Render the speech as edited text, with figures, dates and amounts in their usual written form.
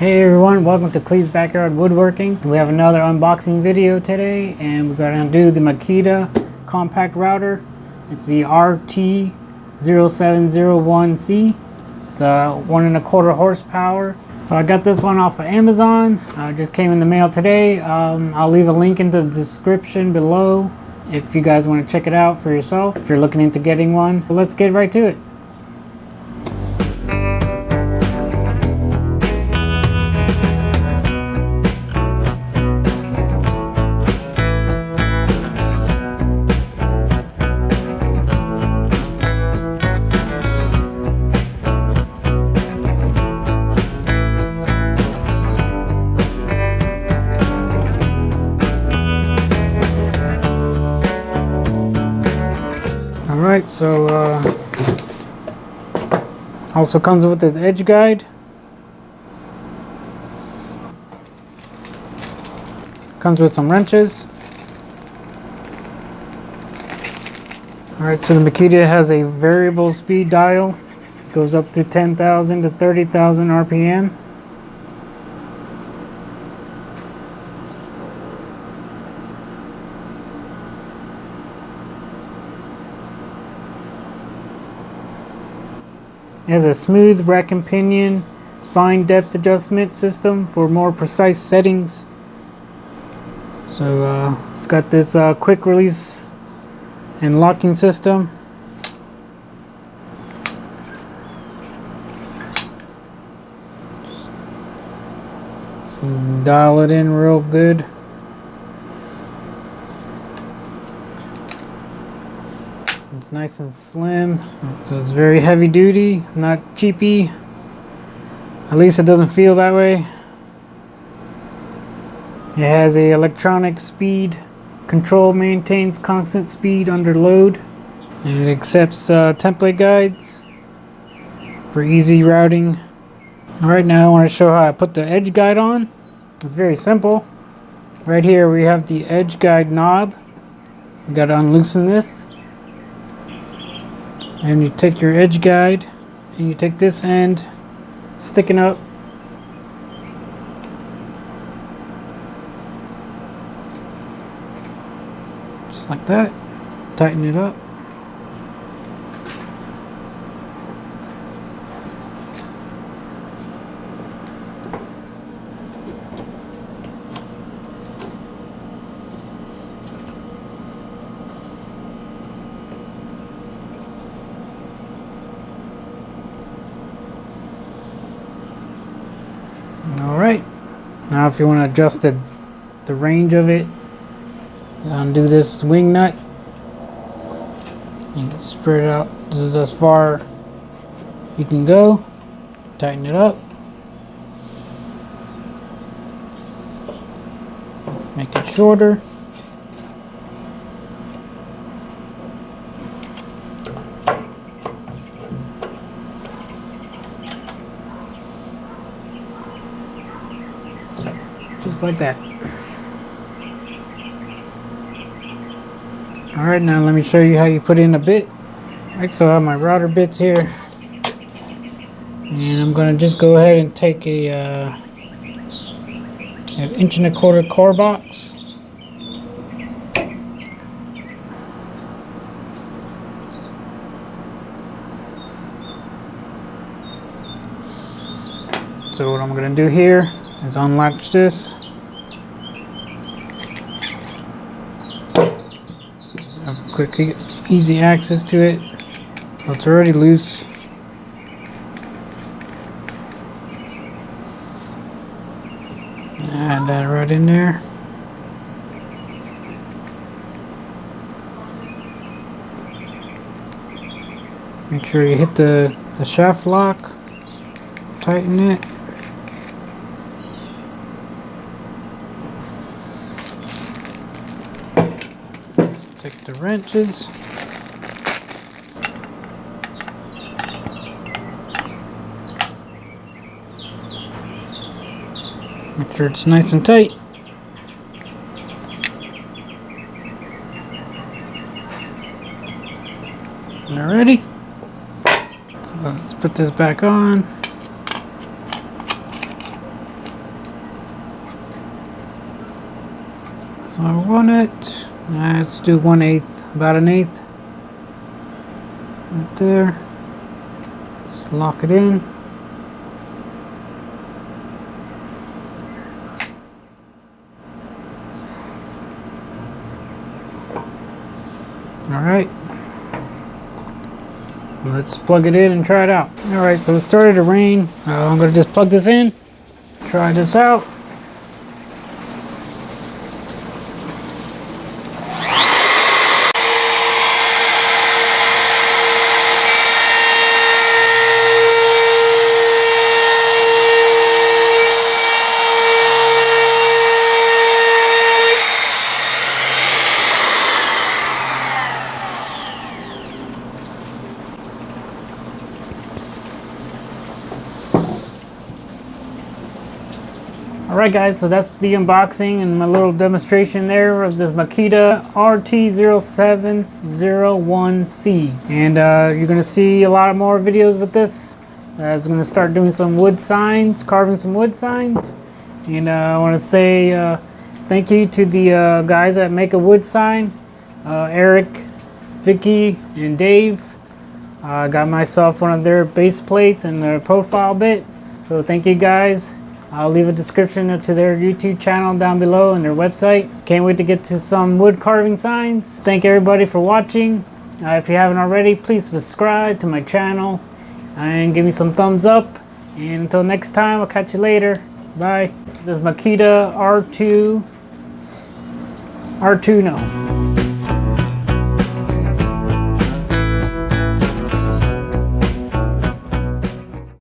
Hey everyone, welcome to Clee's Backyard Woodworking. We have another unboxing video today, and we're going to do the Makita compact router. It's the RT0701C. It's 1.25 horsepower. So I got this one off of Amazon. It just came in the mail today. I'll leave a link in the description below if you guys want to check it out for yourself, if you're looking into getting one. Let's get right to it. Alright, so also comes with this edge guide. Comes with some wrenches. Alright, so the Makita has a variable speed dial. It goes up to 10,000 to 30,000 RPM. It has a smooth rack-and-pinion fine depth adjustment system for more precise settings. So it's got this quick release and locking system. Dial it in real good. It's nice and slim, so it's very heavy duty, not cheapy. At least it doesn't feel that way. It has a electronic speed control, maintains constant speed under load, and it accepts template guides for easy routing. Alright, now I want to show how I put the edge guide on. It's very simple. Right here we have the edge guide knob. You got to unloosen this. And you take your edge guide and you take this end sticking up. Just like that. Tighten it up. Alright, now if you want to adjust the range of it, undo this wing nut. You can spread it out. This is as far you can go. Tighten it up. Make it shorter. Just like that. Alright, now let me show you how you put in a bit. Alright, so I have my router bits here. And I'm going to just go ahead and take an 1.25" core box. So what I'm going to do here is unlatch this. Have quick, easy access to it. So it's already loose. Add that right in there. Make sure you hit the shaft lock. Tighten it. Take the wrenches. Make sure it's nice and tight. Alrighty. So let's put this back on. So I want it. Let's do 1/8, about 1/8. Right there. Just lock it in. Alright. Let's plug it in and try it out. Alright, so it started to rain. I'm going to just plug this in. Try this out. Alright guys, so that's the unboxing and my little demonstration there of this Makita RT0701C. And you're going to see a lot more videos with this. I'm going to start doing some wood signs, carving some wood signs. And I want to say thank you to the guys that make a wood sign. Eric, Vicky, and Dave. I got myself one of their base plates and their profile bit. So thank you guys. I'll leave a description to their YouTube channel down below and their website. Can't wait to get to some wood carving signs. Thank everybody for watching. If you haven't already, please subscribe to my channel and give me some thumbs up. And until next time, I'll catch you later. Bye. This is Makita R2. No.